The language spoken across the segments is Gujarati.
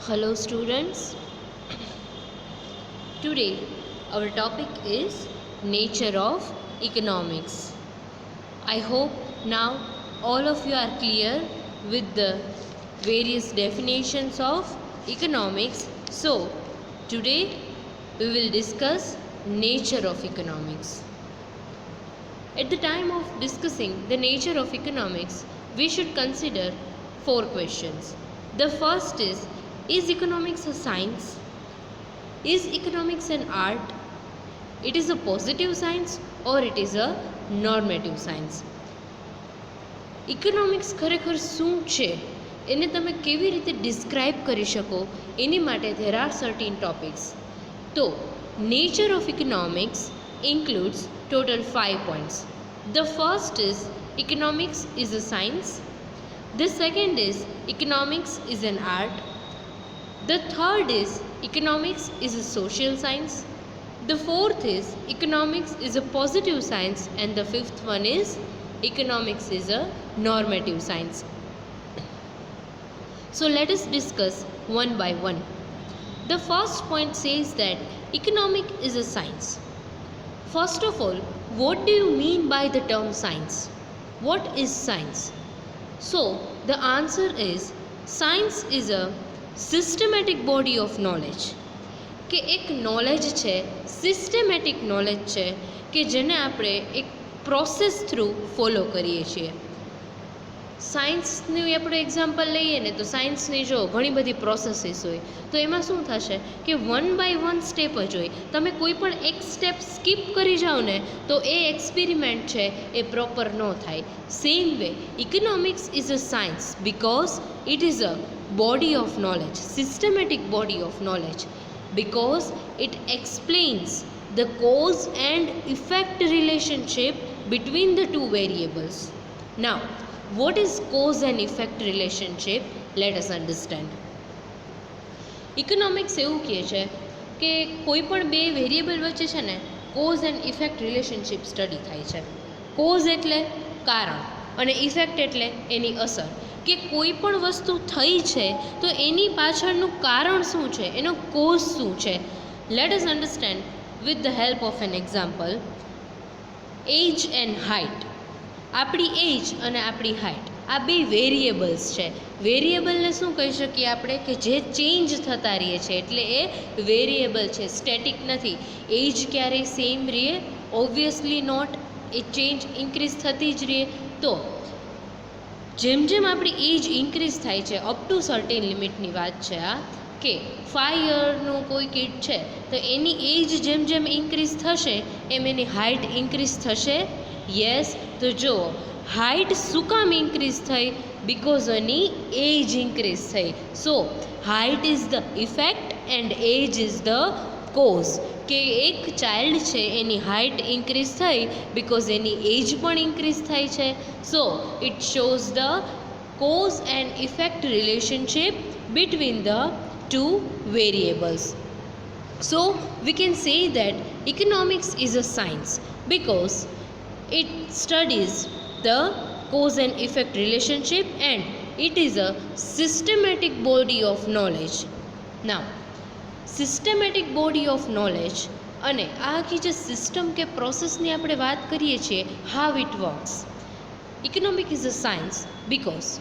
Hello students, today our topic is nature of economics. I hope now all of you are clear with the various definitions of economics. So today we will discuss nature of economics. At the time of discussing the nature of economics, we should consider four questions. The first is economics a science? Is economics an art? It is a positive science or it is a normative science? Economics ખરેખર શું છે એને તમે કેવી રીતે ડિસ્ક્રાઇબ કરી શકો એની માટે ધેર આર સર્ટીન ટોપિક્સ. તો nature of economics includes total 5 points. The first is economics is a science. The second is economics is an art. The third is economics is a social science. The fourth is economics is a positive science, and the fifth one is economics is a normative science. So let us discuss one by one. The first point says that economic is a science. First of all, what do you mean by the term science? What is science? So the answer is science is a systematic body of knowledge. કે એક નોલેજ છે, સિસ્ટમેટિક નોલેજ છે કે જેને આપણે એક પ્રોસેસ થ્રુ ફોલો કરીએ છીએ. સાયન્સનું આપણે એક્ઝામ્પલ લઈએ ને તો સાયન્સની જો ઘણી બધી પ્રોસેસીસ હોય તો એમાં શું થશે કે વન બાય વન સ્ટેપ જ હોય. તમે કોઈ પણ એક સ્ટેપ સ્કીપ કરી જાઓ ને તો એ એક્સપેરિમેન્ટ છે એ પ્રોપર ન થાય. Same way economics is a science because it is a body of knowledge, systematic body of knowledge, because it explains the cause and effect relationship between the two variables. Now, what is cause and effect relationship? Let us understand. Economics એવું કહે છે કે કોઈ પણ બે વેરિયેબલ વચ્ચે છે ને cause and effect relationship study થાય છે. કોઝ એટલે કારણ અને ઇફેક્ટ એટલે એની અસર. કે કોઈ પણ વસ્તુ થઈ છે તો એની પાછળનું કારણ શું છે, એનો કોઝ શું છે. Let us understand with the help of an example. Age and height. આપણી એજ અને આપણી હાઇટ આ બે વેરિયેબલ્સ છે. વેરિયેબલને શું કહી શકીએ આપણે કે જે ચેન્જ થતા રહીએ છે એટલે એ વેરિયેબલ છે, સ્ટેટિક નથી. એજ ક્યારેય સેમ રહે? Obviously not. એ ચેન્જ ઇન્ક્રીઝ થતી જ રહે. તો જેમ જેમ આપણી એજ ઇન્ક્રીઝ થાય છે, અપ ટુ સર્ટેન લિમિટની વાત છે આ, કે 5 યરનું કોઈ કિડ છે તો એની એજ જેમ જેમ ઇન્ક્રીઝ થશે એમ એની હાઇટ ઇન્ક્રીઝ થશે. યસ. તો જુઓ, હાઇટ શું કામ ઇન્ક્રીઝ થઈ? બિકોઝ એની એજ ઇન્ક્રીઝ થઈ. So height is the effect and age is the cause. કે એક ચાઇલ્ડ છે એની હાઇટ ઇન્ક્રીઝ થઈ બિકોઝ એની એજ પણ ઇન્ક્રીઝ થાય છે. So it shows the cause and effect relationship between the two variables. So we can say that economics is a science because it studies the cause and effect relationship and it is a systematic body of knowledge. Now, systematic body of knowledge અને આ આખી જે સિસ્ટમ કે પ્રોસેસની આપણે વાત કરીએ છીએ, how it works. Economic is a science because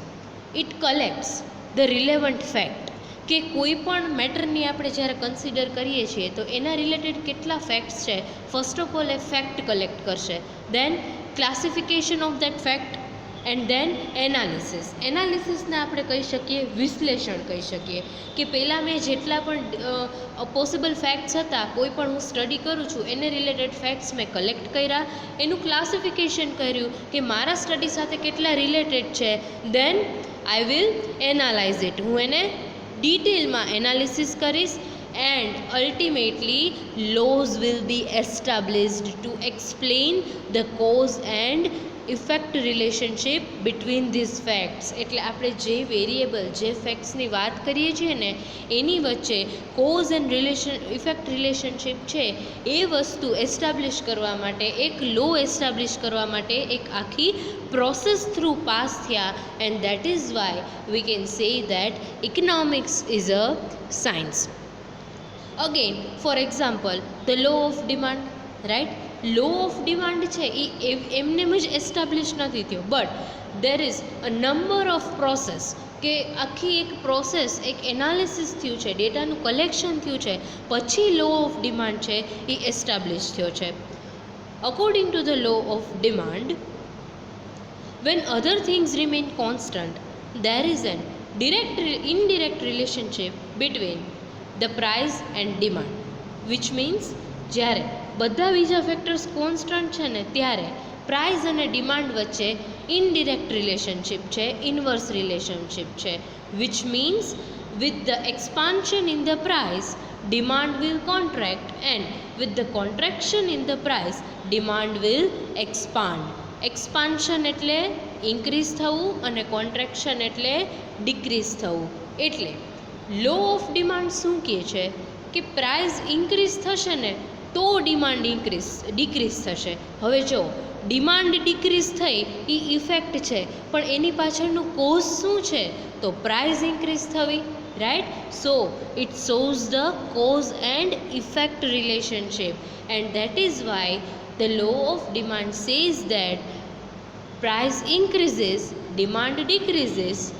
it કલેક્ટ્સ the relevant fact. કે કોઈ પણ મેટરની આપણે જ્યારે કન્સિડર કરીએ છીએ તો એના રિલેટેડ કેટલા ફેક્ટ્સ છે, ફર્સ્ટ ઓફ ઓલ એ ફેક્ટ કલેક્ટ કરશે. Then classification of that fact and then analysis. એનાલિસિસને આપણે કહી શકીએ વિશ્લેષણ કહી શકીએ. કે પહેલાં મેં જેટલા પણ પોસિબલ ફેક્ટ્સ હતા, કોઈ પણ હું સ્ટડી કરું છું એને રિલેટેડ ફેક્ટ્સ મેં કલેક્ટ કર્યા, એનું ક્લાસિફિકેશન કર્યું કે મારા સ્ટડી સાથે કેટલા રિલેટેડ છે. દેન આઈ વિલ એનાલાઇઝ ઇટ. હું એને ડિટેલમાં એનાલિસિસ કરીશ and ultimately laws will be established to explain the cause and effect relationship between these facts. એટલે આપણે જે વેરિયેબલ, જે ફેક્ટ્સની વાત કરીએ છીએ ને એની વચ્ચે કોઝ એન્ડ ઇફેક્ટ રિલેશનશિપ છે એ વસ્તુ એસ્ટાબ્લિશ કરવા માટે, એક લો એસ્ટાબ્લિશ કરવા માટે એક આખી પ્રોસેસ થ્રુ પાસ થયા. And that is why we can say that economics is a science. Again for example the law of demand, right? Law of demand છે એ એમનેમ જ એસ્ટાબ્લિશ નથી થયો, but there is a number of process, કે આખી એક પ્રોસેસ, એક એનાલિસિસ થયું છે, ડેટાનું કલેક્શન થયું છે, પછી લો ઓફ ડિમાન્ડ છે એ એસ્ટાબ્લિશ થયો છે. According to the law of demand, when other things remain constant, there is an indirect relationship between the price and demand, which means જ્યારે બધા બીજા ફેક્ટર્સ કોન્સ્ટન્ટ છે ને ત્યારે પ્રાઇસ અને ડિમાન્ડ વચ્ચે ઇનડિરેક્ટ રિલેશનશિપ છે, ઇન્વર્સ રિલેશનશિપ છે. which means with the expansion in the price, demand will contract, and with the contraction in the price, demand will expand. Expansion એટલે ઇન્ક્રીઝ થવું અને કોન્ટ્રેક્શન એટલે ડિક્રીઝ થવું. એટલે લો ઓફ ડિમાન્ડ શું કહે છે કે પ્રાઇસ ઇન્ક્રીઝ થશે ને તો ડિમાન્ડ ડિક્રીઝ થશે. હવે જો ડિમાન્ડ ડિક્રીઝ થઈ એ ઇફેક્ટ છે, પણ એની પાછળનું કોઝ શું છે? તો પ્રાઇસ ઇન્ક્રીઝ થવી, right? So it shows the cause and effect relationship, and that is Y the law of demand says that price increases, demand decreases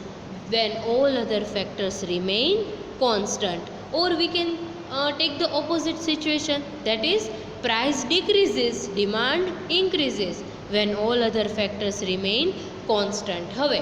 when all other factors remain constant. Or we can take the opposite situation, that is price decreases, demand increases when all other factors remain constant. હવે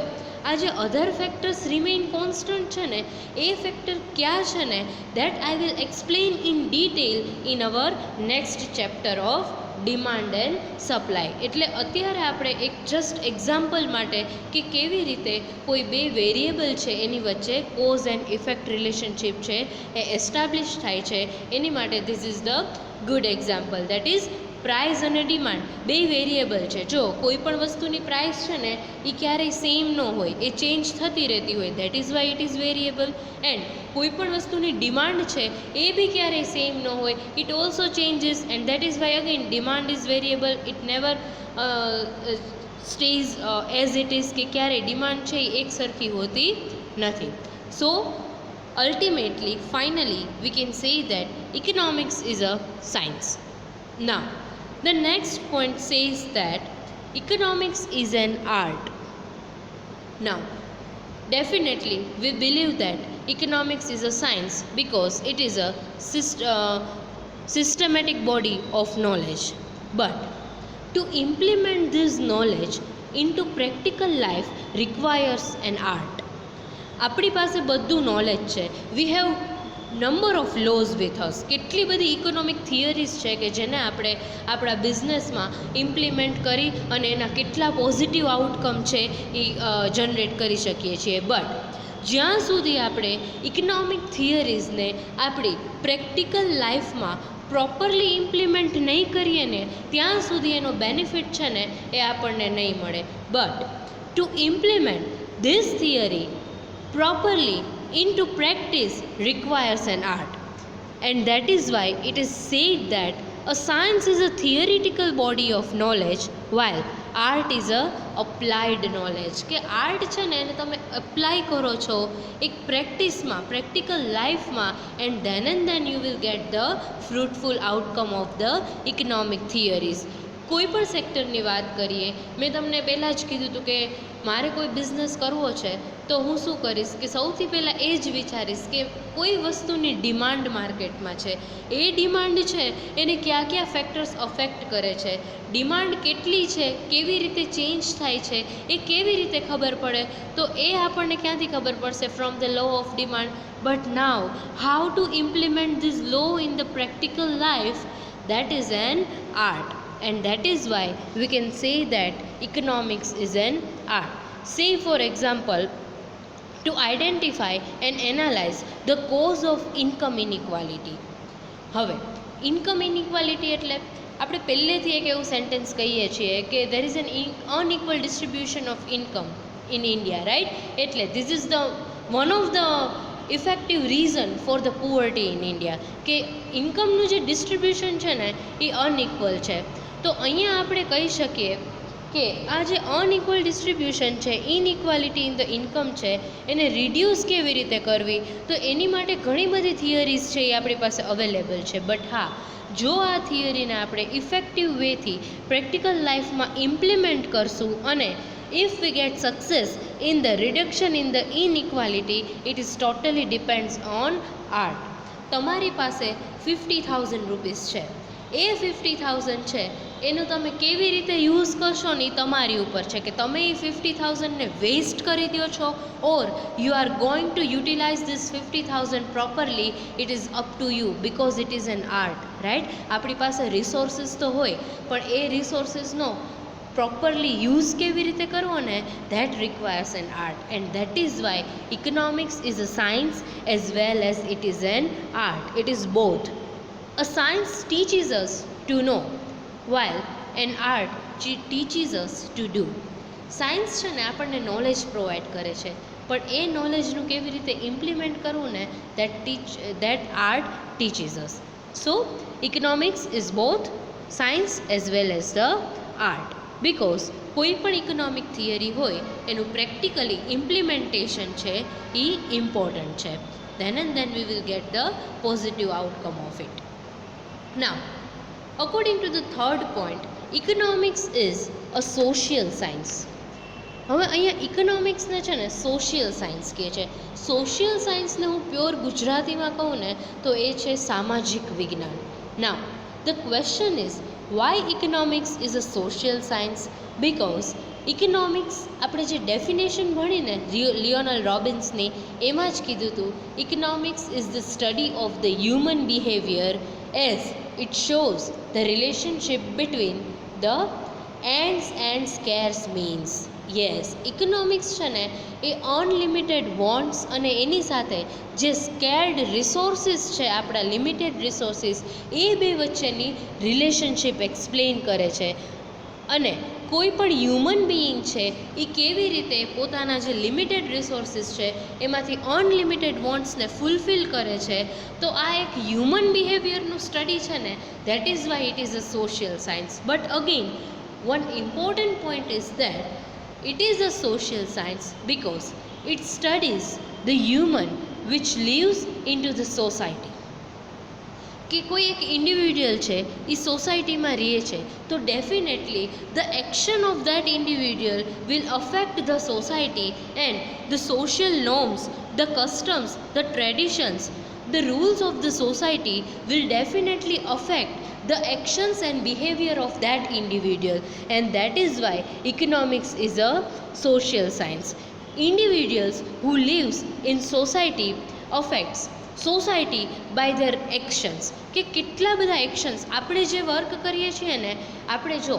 આ જે અધર ફેક્ટર્સ રિમેઇન કોન્સ્ટન્ટ છે ને એ ફેક્ટર ક્યાં છે ને that I will explain in detail in our next chapter of demand and supply. એટલે અત્યારે આપણે એક જસ્ટ એક્ઝામ્પલ માટે કે કેવી રીતે કોઈ બે વેરિયેબલ છે એની વચ્ચે કોઝ એન્ડ ઇફેક્ટ રિલેશનશિપ છે એ એસ્ટાબ્લિશ થાય છે એની માટે this is the good example. That is price અને ડિમાન્ડ બે વેરિયેબલ છે. જો કોઈ પણ વસ્તુની પ્રાઇસ છે ને એ ક્યારેય સેમ ન હોય, એ ચેન્જ થતી રહેતી હોય, that is why it is variable. And કોઈ પણ વસ્તુની ડિમાન્ડ છે એ બી ક્યારેય સેમ ન હોય, it also changes, and that is Y again demand is variable. It never stays as it is, કે ક્યારેય ડિમાન્ડ છે એ એક સરખી હોતી નથી. સો ultimately, finally, we can say that economics is a science. Now, the next point says that economics is an art. Now, definitely we believe that economics is a science because it is a systematic body of knowledge. But to implement this knowledge into practical life requires an art. આપણી પાસે બધું નોલેજ છે, we have number of lose with us. કેટલી બધી ઇકોનોમિક થિયરીઝ છે કે જેને આપણે આપણા બિઝનેસમાં ઇમ્પ્લિમેન્ટ કરી અને એના કેટલા પોઝિટિવ આઉટકમ છે એ જનરેટ કરી શકીએ છીએ. બટ જ્યાં સુધી આપણે ઇકોનોમિક થિયરીઝને આપણી પ્રેક્ટિકલ લાઈફમાં પ્રોપરલી ઇમ્પ્લિમેન્ટ નહીં કરીએ ને ત્યાં સુધી એનો બેનિફિટ છે ને એ આપણને નહીં મળે. But two implement this theory properly into practice requires an art, and that is why it is said that a science is a theoretical body of knowledge while art is a applied knowledge. કે આર્ટ છે ને એને તમે એપ્લાય કરો છો એક પ્રેક્ટિસમાં, પ્રેક્ટિકલ લાઈફમાં, and then you will get the fruitful outcome of the economic theories. કોઈ પણ સેક્ટરની વાત કરીએ, મેં તમને પહેલાં જ કીધું હતું કે મારે કોઈ બિઝનેસ કરવો છે તો હું શું કરીશ કે સૌથી પહેલાં એ જ વિચારીશ કે કોઈ વસ્તુની ડિમાન્ડ માર્કેટમાં છે, એ ડિમાન્ડ છે એને કયા કયા ફેક્ટર્સ અફેક્ટ કરે છે, ડિમાન્ડ કેટલી છે, કેવી રીતે ચેન્જ થાય છે, એ કેવી રીતે ખબર પડે, તો એ આપણને ક્યાંથી ખબર પડશે? From the law of demand. But now how to implement this law in the practical life, that is an art. And that is why we can say that economics is an art. Say for example, to identify and analyze the cause of income inequality. હવે ઇન્કમ ઇનઇક્વાલિટી એટલે આપણે પહેલેથી એક એવું સેન્ટેન્સ કહીએ છીએ કે there is an unequal distribution of income in India, right? એટલે this is the one of the effective reason for the poverty in India, કે ઇન્કમનું જે ડિસ્ટ્રીબ્યુશન છે ને એ અનઇક્વલ છે. તો અહીંયા આપણે કહી શકીએ કે આ જે અનઇક્વલ ડિસ્ટ્રીબ્યુશન છે, ઇનઇક્વાલિટી ઇન ધ ઇન્કમ છે, એને રિડ્યુસ કેવી રીતે કરવી, તો એની માટે ઘણી બધી થિયરીઝ છે એ આપણી પાસે અવેલેબલ છે. બટ હા, જો આ થિયરીને આપણે ઇફેક્ટિવ વેથી પ્રેક્ટિકલ લાઈફમાં ઇમ્પ્લિમેન્ટ કરશું અને if we get success in the reduction in the inequality, it is totally depends on art. તમારી પાસે 50,000 રૂપીસ છે, એ 50,000 છે એનું તમે કેવી રીતે યુઝ કરશો ને એ તમારી ઉપર છે, કે તમે એ 50,000ને વેસ્ટ કરી દો છો or you are going to utilize this 50,000 properly. It is up to you, because it is an art, right? આપણી પાસે રિસોર્સિસ તો હોય, પણ એ રિસોર્સિસનો પ્રોપરલી યુઝ કેવી રીતે કરવો ને, that requires N art. And that is Y economics is a science as well as it is an art. It is both. A science teaches us to know, while an art teaches us to do. Science છે ને આપણને નોલેજ પ્રોવાઈડ કરે છે, પણ એ નોલેજનું કેવી રીતે ઇમ્પ્લિમેન્ટ કરવું ને, that art teaches us. So economics is both science as well as the art, because કોઈ પણ ઇકોનોમિક થિયરી હોય એનું પ્રેક્ટિકલી ઇમ્પ્લિમેન્ટેશન છે એ ઇમ્પોર્ટન્ટ છે. then and then we will get the positive outcome of it. Now, according to the third point, economics is a social science. હવે અહીંયા ઇકોનોમિક્સને છે ને સોશિયલ સાયન્સ કહે છે. સોશિયલ સાયન્સને હું પ્યોર ગુજરાતીમાં કહું ને તો એ છે સામાજિક વિજ્ઞાન. Now, the question is, why economics is a social science? Because economics આપણે જે ડેફિનેશન ભણીને લિયોનલ રોબિન્સની, એમાં જ કીધું હતું, economics is the study of the human behaviour as it shows the relationship between the ends and scarce means. Yes, economics છે ને એ અનલિમિટેડ વોન્ટ્સ અને એની સાથે જે સ્કેર્ડ રિસોર્સિસ છે, આપણા લિમિટેડ રિસોર્સિસ, એ બે વચ્ચેની રિલેશનશિપ એક્સપ્લેન કરે છે. અને કોઈ પણ હ્યુમન બિઈંગ છે એ કેવી રીતે પોતાના જે લિમિટેડ રિસોર્સિસ છે એમાંથી અનલિમિટેડ વોન્ટ્સને ફૂલફિલ કરે છે. તો આ એક હ્યુમન બિહેવિયરનું સ્ટડી છે ને, that is why it is a social science. But again, one important point is that it is a social science because it studies the human which lives into the society. કે કોઈ એક ઇન્ડિવિડ્યુઅલ છે એ સોસાયટીમાં રહે છે, તો definitely the action of that individual will affect the society and the social norms, the customs, the traditions, the rules of the society will definitely affect the actions and behavior of that individual, and that is why economics is a social science. Individuals who lives in society affects society by their actions. કે કેટલા બધા એક્શન્સ આપણે જે વર્ક કરીએ છીએ ને, આપણે જો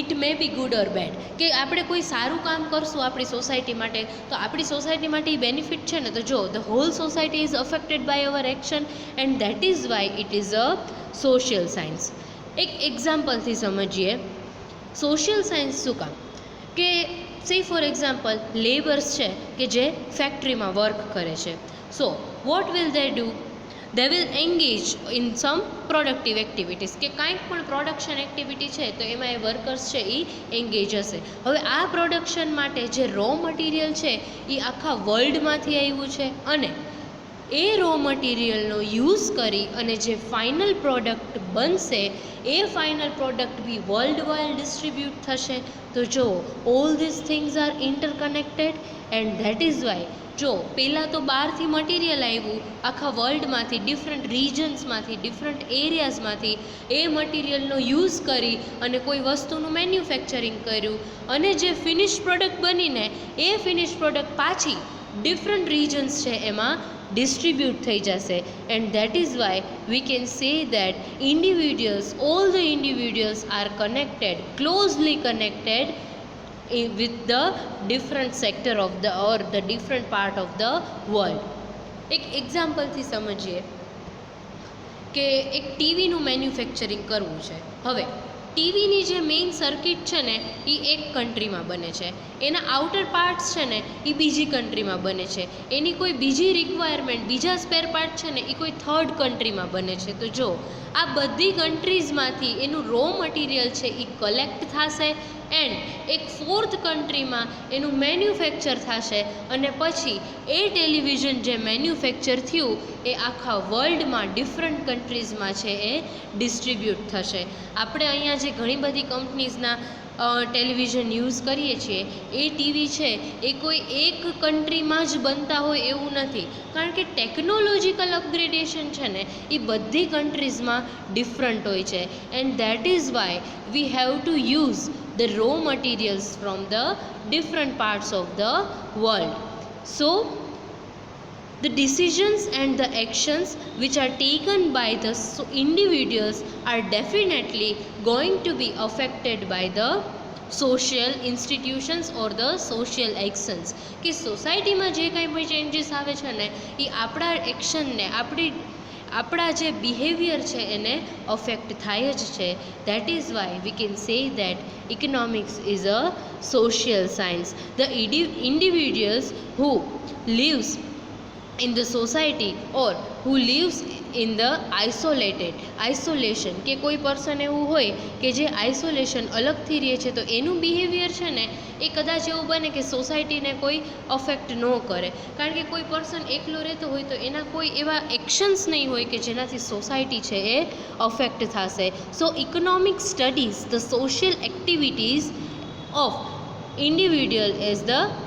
it may B good or bad, કે આપણે કોઈ સારું કામ કરશું આપણી સોસાયટી માટે, તો આપણી સોસાયટી માટે એ બેનિફિટ છે ને, તો જો the whole society is affected by our action, and that is why it is a social science. એક એક્ઝામ્પલથી સમજીએ સોશિયલ સાયન્સ શું કામ. કે સે ફોર એક્ઝામ્પલ લેબર્સ છે કે જે ફેક્ટરીમાં વર્ક કરે છે, so what will they do? They will engage in sum productive activities, કે કાંઈક પણ પ્રોડક્શન એક્ટિવિટી છે તો એમાં એ વર્કર્સ છે એ એન્ગેજ હશે. હવે આ પ્રોડક્શન માટે જે રો મટીરિયલ છે એ આખા વર્લ્ડમાંથી આવ્યું છે, અને એ રો મટીરિયલનો યુઝ કરી અને જે ફાઇનલ પ્રોડક્ટ બનશે એ ફાઇનલ પ્રોડક્ટ બી વર્લ્ડ વાઇડ ડિસ્ટ્રીબ્યુટ થશે. તો જો all this things are interconnected, and that is Y જો પહેલાં તો બહારથી મટીરિયલ આવ્યું આખા વર્લ્ડમાંથી, ડિફરન્ટ રિજન્સમાંથી, ડિફરન્ટ એરિયાઝમાંથી, એ મટીરિયલનો યુઝ કરી અને કોઈ વસ્તુનું મેન્યુફેક્ચરિંગ કર્યું, અને જે ફિનિશ પ્રોડક્ટ બનીને એ ફિનિશ પ્રોડક્ટ પાછી ડિફરન્ટ રિજન્સ છે એમાં distribute થઈ જશે. And that is why we can say that individuals, all the individuals are connected, closely connected with the different sector of the or the different part of the world. એક એક્ઝામ્પલથી સમજીએ કે એક ટીવીનું મેન્યુફેક્ચરિંગ કરવું છે. હવે ટીવીની જે મેઇન સર્કિટ છે ને એ એક કન્ટ્રીમાં બને છે, એના આઉટર પાર્ટ્સ છે ને એ બીજી કન્ટ્રીમાં બને છે, એની કોઈ બીજી રિક્વાયરમેન્ટ, બીજા સ્પેર પાર્ટ છે ને એ કોઈ થર્ડ કન્ટ્રીમાં બને છે. તો જો આ બધી કન્ટ્રીઝમાંથી એનું રો મટીરિયલ છે એ કલેક્ટ થશે એન્ડ એક ફોર્થ કન્ટ્રીમાં એનું મેન્યુફેક્ચર થશે અને પછી એ ટેલિવિઝન જે મેન્યુફેક્ચર થયું એ આખા વર્લ્ડમાં ડિફરન્ટ કન્ટ્રીઝમાં છે એ ડિસ્ટ્રીબ્યુટ થશે. આપણે અહીંયા જે ઘણી બધી કંપનીઝના ટેલિવિઝન યુઝ કરીએ છીએ એ ટીવી છે એ કોઈ એક કન્ટ્રીમાં જ બનતા હોય એવું નથી, કારણ કે ટેકનોલોજીકલ અપગ્રેડેશન છે ને એ બધી કન્ટ્રીઝમાં ડિફરન્ટ હોય છે. And that is why V have to use the raw materials from the different parts of the world. So the decisions and the actions which are taken by the individuals are definitely going to be affected by the social institutions or the social actions. કે સોસાયટીમાં જે કાંઈ પણ ચેન્જીસ આવે છે ને એ આપણા એક્શનને, આપણા જે બિહેવિયર છે એને અફેક્ટ થાય જ છે. That is why we can say that economics is a social science. The individuals who lives in the society or who lives in the isolation, કે કોઈ પર્સન એવું હોય કે જે આઇસોલેશન અલગથી રહે છે તો એનું બિહેવિયર છે ને એ કદાચ એવું બને કે સોસાયટીને કોઈ અફેક્ટ ન કરે, કારણ કે કોઈ પર્સન એકલો રહેતો હોય તો એના કોઈ એવા એક્શન્સ નહીં હોય કે જેનાથી સોસાયટી છે એ અફેક્ટ થશે. So economic studies the social activities of individual as the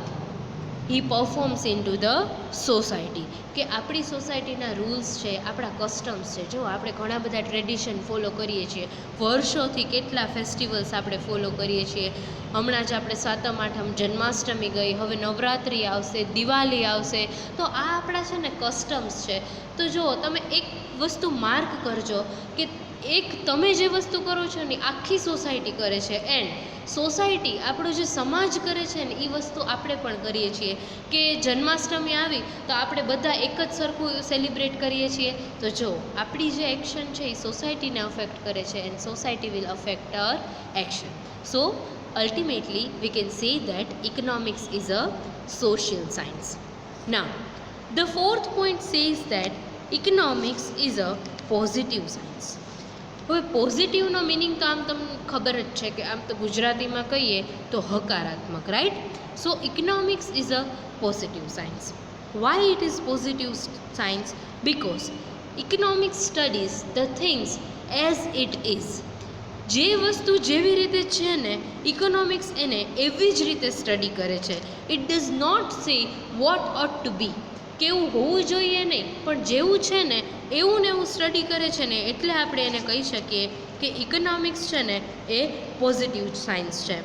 he performs into the society. કે આપણી સોસાયટીના રૂલ્સ છે, આપણા કસ્ટમ્સ છે. જો આપણે ઘણા બધા ટ્રેડિશન ફોલો કરીએ છીએ, વર્ષોથી કેટલા ફેસ્ટિવલ્સ આપણે ફોલો કરીએ છીએ. હમણાં જ આપણે સાતમ આઠમ, જન્માષ્ટમી ગઈ, હવે નવરાત્રિ આવશે, દિવાળી આવશે, તો આ આપણા છે ને કસ્ટમ્સ છે. તો જો તમે એક વસ્તુ માર્ક કરજો કે એક તમે જે વસ્તુ કરો છો ને આખી સોસાયટી કરે છે, એન્ડ સોસાયટી આપણો જે સમાજ કરે છે ને એ વસ્તુ આપણે પણ કરીએ છીએ. કે જન્માષ્ટમી આવી તો આપણે બધા એક જ સરખું સેલિબ્રેટ કરીએ છીએ. તો જો આપણી જે એક્શન છે એ સોસાયટીને અફેક્ટ કરે છે and society will affect our action. So ultimately we can say that economics is a social science. Now the fourth point says that economics is a positive science. હવે પોઝિટિવનો મિનિંગ તો આમ તમને ખબર જ છે કે આમ તો ગુજરાતીમાં કહીએ તો હકારાત્મક, right? So economics is a positive science. Y it is positive science? Because economics studies the things as it is. જે વસ્તુ જેવી રીતે છે ને ઇકોનોમિક્સ એને એવી જ રીતે સ્ટડી કરે છે. It does not say what ought to be, કેવું હોવું જોઈએ નહીં, પણ જેવું છે ને એવું ને એવું સ્ટડી કરે છે ને, એટલે આપણે એને કહી શકીએ કે ઇકોનોમિક્સ છે ને એ પોઝિટિવ સાયન્સ છે.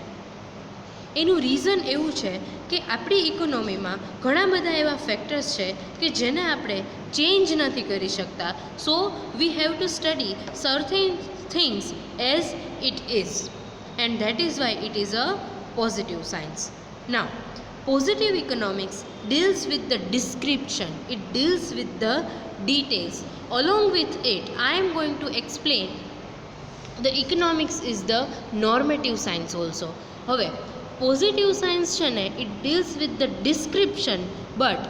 એનું રીઝન એવું છે કે આપણી ઇકોનોમીમાં ઘણા બધા એવા ફેક્ટર્સ છે કે જેને આપણે ચેન્જ નથી કરી શકતા. So we have to study certain things as it is, and that is why it is a positive science. Now positive economics deals with the description, it deals with the details. Along with it, I am going to explain the economics is the normative science also. હવે positive science છે ને it deals with the description, but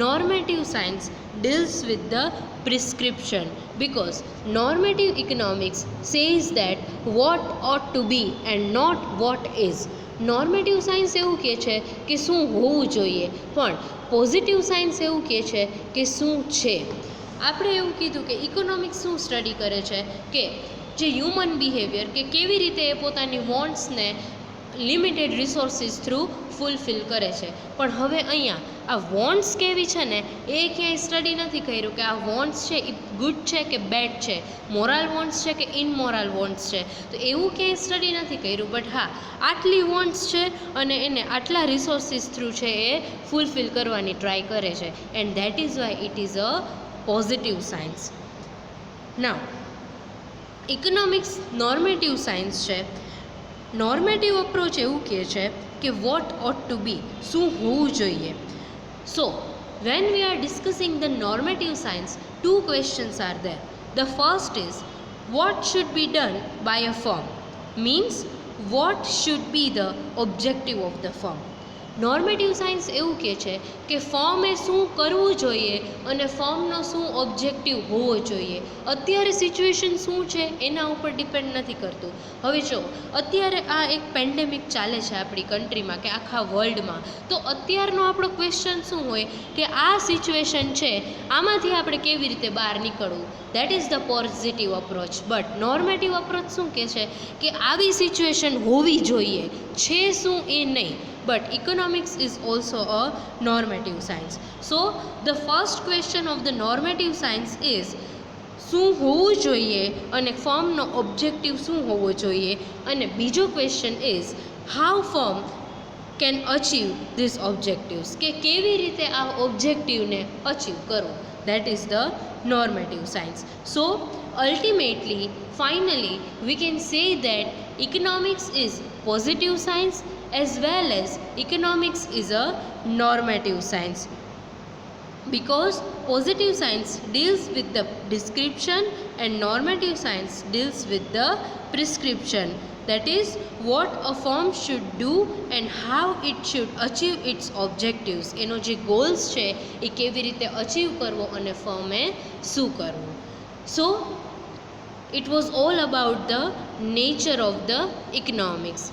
normative science deals with the prescription, because normative economics says that what ought to be and not what is. Normative science એવું કહે છે કે શું હોવું જોઈએ, પણ પોઝિટિવ સાયન્સ એવું કહે છે કે શું છે. આપણે એવું કીધું કે ઇકોનોમિક્સ શું સ્ટડી કરે છે કે જે હ્યુમન બિહેવિયર, કે કેવી રીતે એ પોતાની વોન્ટ્સને લિમિટેડ રિસોર્સિસ થ્રુ ફૂલફિલ કરે છે. પણ હવે અહીંયા આ વોન્ટ્સ કેવી છે ને એ ક્યાંય સ્ટડી નથી કર્યું કે આ વોન્ટ્સ છે એ ગુડ છે કે બેડ છે, મોરલ વોન્ટ્સ છે કે ઇનમોરલ વોન્ટ્સ છે, તો એવું ક્યાંય સ્ટડી નથી કર્યું. બટ હા, આટલી વોન્ટ્સ છે અને એને આટલા રિસોર્સિસ થ્રુ છે એ ફૂલફિલ કરવાની ટ્રાય કરે છે, and that is why it is a positive science. Now economics normative science છે. નોર્મેટિવ અપ્રોચ એવું કહે છે કે વોટ ઓટ ટુ બી, શું હોવું જોઈએ. So when we are discussing the normative science, two questions are there. The first is what should be done by a firm, means what should be the objective of the firm. Normative science એવું કહે છે કે ફર્મે શું કરવું જોઈએ અને ફર્મનો શું ઓબ્જેક્ટિવ હોવો જોઈએ. અત્યારે સિચ્યુએશન શું છે એના ઉપર ડિપેન્ડ નથી કરતું. હવે જો અત્યારે આ એક પેન્ડેમિક ચાલે છે આપણી કન્ટ્રીમાં કે આખા વર્લ્ડમાં, તો અત્યારનો આપણો ક્વેશ્ચન શું હોય કે આ સિચ્યુએશન છે આમાંથી આપણે કેવી રીતે બહાર નીકળવું. That is the positive approach. But normative approach શું કહે છે કે આવી સિચ્યુએશન હોવી જોઈએ, છે શું એ નહીં. But economics is also a normative science. So the first question of the normative science is શું હોવું જોઈએ અને ફર્મનો ઓબ્જેક્ટિવ શું હોવો જોઈએ. અને બીજો question is how firm can achieve this objectives, કે કેવી રીતે આ ઓબ્જેક્ટિવને અચીવ કરવો. That is the normative science. So ultimately, finally, we can say that economics is positive science as well as economics is a normative science, because positive science deals with the description and normative science deals with the prescription. That is what a firm should do and how it should achieve its objectives. એનો જે ગોલ્સ છે એ કેવી રીતે અચીવ કરવો અને ફર્મે શું કરવું. So it was all about the nature of the economics.